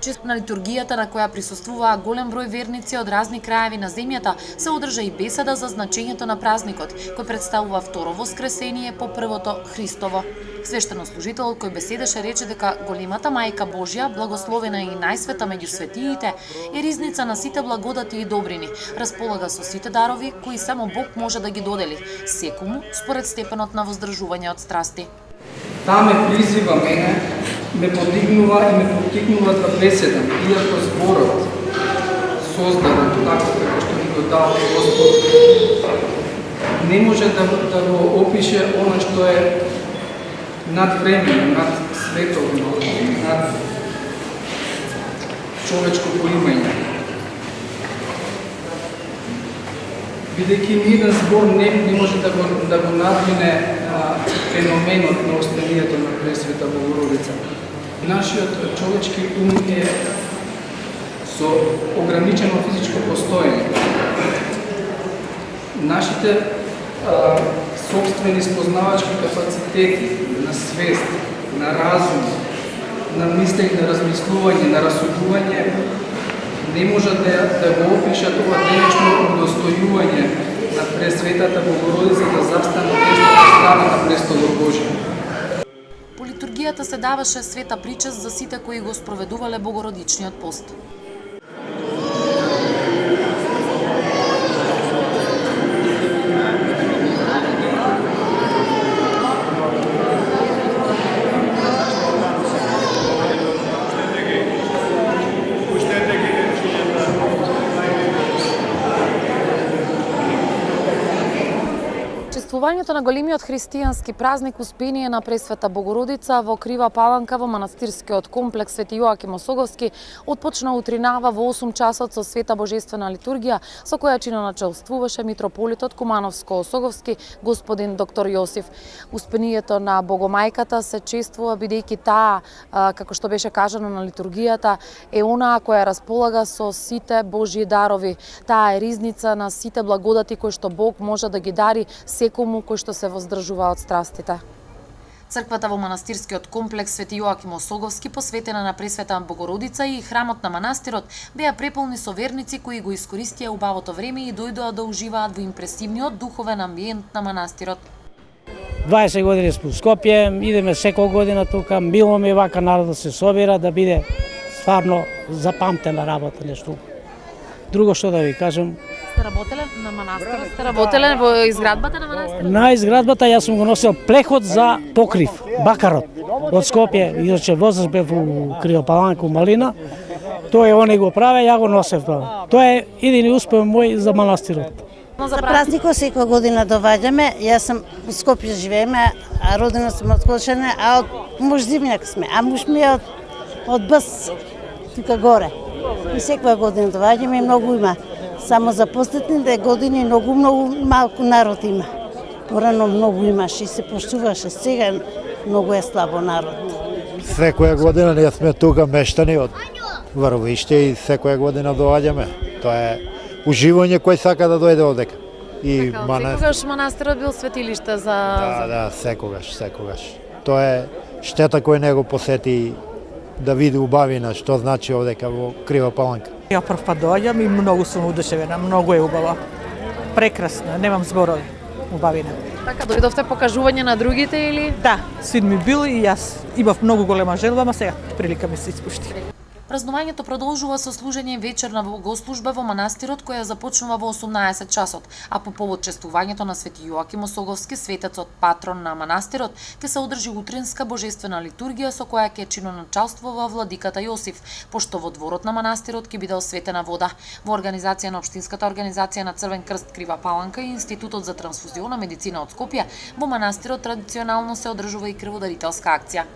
чест на литургијата на која присуствуваа голем број верници од разни краеви на земјата, се одржа и беседа за значењето на празникот, кој представува второ воскресение по првото Христово. Свештенослужителот кој беседеше рече дека големата мајка Божја, благословена и најсвета меѓу светиите, е ризница на сите благодати и добрини, располага со сите дарови кои само Бог може да ги додели, секому според степенот на воздржување од страсти. Таа ме призива мене, ме подигнува и ме поттикнува да беседам, иако зборот создаден така како што ни го дал Господ, не може да го опише она што е над време, над световно, над човечко поимање. Бидејќи ни еден збор не може да го надмине феноменот на останието на Пресвета Богородица. Нашиот човечки ум е со ограничено физичко постоење. Нашите собствени спознавачки капацитети на свест, на разум, на мисли, на размислување, на расудување не може да го опишат ова денешно удостојување на Пресветата Богородица да застане на страна на престолот Божи. По литургијата се даваше света причест за сите кои го спроведувале Богородичниот пост. Чествувањето на големиот христијански празник Успение на Пресвета Богородица во Крива Паланка во манастирскиот комплекс Свети Јоаким Осоговски отпочна утринава во 8 часот со света божествена литургија со која чиноначелствуваше митрополитот Кумановско-Осоговски господин доктор Јосиф. Успението на Богомајката се чествува бидејќи таа, како што беше кажано на литургијата, е онаа која располага со сите Божји дарови. Таа е ризница на сите благодати кои што Бог може да ги дари секому кој што се воздржува од страстите. Црквата во манастирскиот комплекс Свети Јоаким Осоговски, посветена на Пресвета Богородица, и храмот на манастирот беа преполни со верници кои го искористија убавото време и дојдоа да уживаат во импресивниот духовен амбиент на манастирот. 20 години сме во Скопје, идеме секоја година тука, мило ми вака народот се собира да биде стварно запамтена работа нешто. Друго што да ви кажам, Сте работеле на манастирот? Сте работеле во изградбата на манастирот? на изградбата јас сум го носил плехот за покрив, бакарот од Скопје, иначе возраст бев во Криопаланка, Малина. Тој они го праве, ја го носев тоа. Тоа е едини успех мој за манастирот. За празникот секоја година доваѓаме. Јас сум во Скопје живееме, а родена сум од Кошане, а од муж зимњак сме, а муж ми е од Бс, тука горе. И секоја година доваѓаме и многу има. Само за последните години многу малку народ има. Порано многу имаше и се почуваше, сега многу е слабо народ. Секоја година ние сме тука мештани од Врвиште и секоја година доаѓаме. Тоа е уживање кој сака да дојде одека. И секогаш манастирот бил светилиште за... Да, секогаш. Тоа е штета кој не го посети да види убавина што значи овдека во Крива Паланка. Ја прв пат доаѓам и многу сум удушевена, многу е убава. Прекрасно, немам зборови, убавина. Така, дојдовте покажување на другите или? Да, син ми бил и јас имав многу голема желба, ама сега прилика ми се испушти. Празнувањето продолжува со служење вечерна богослужба во манастирот која започнува во 18 часот, а по повод чествувањето на Свети Јоаким Осоговски, светецот патрон на манастирот, ќе се одржи утринска божествена литургија со која ќе чиноначалствува владиката Јосиф, пошто во дворот на манастирот ќе биде осветена вода. Во организација на Општинската организација на Црвен крст Крива Паланка и Институтот за трансфузиона медицина од Скопје, во манастирот традиционално се одржува и крводарителска акција.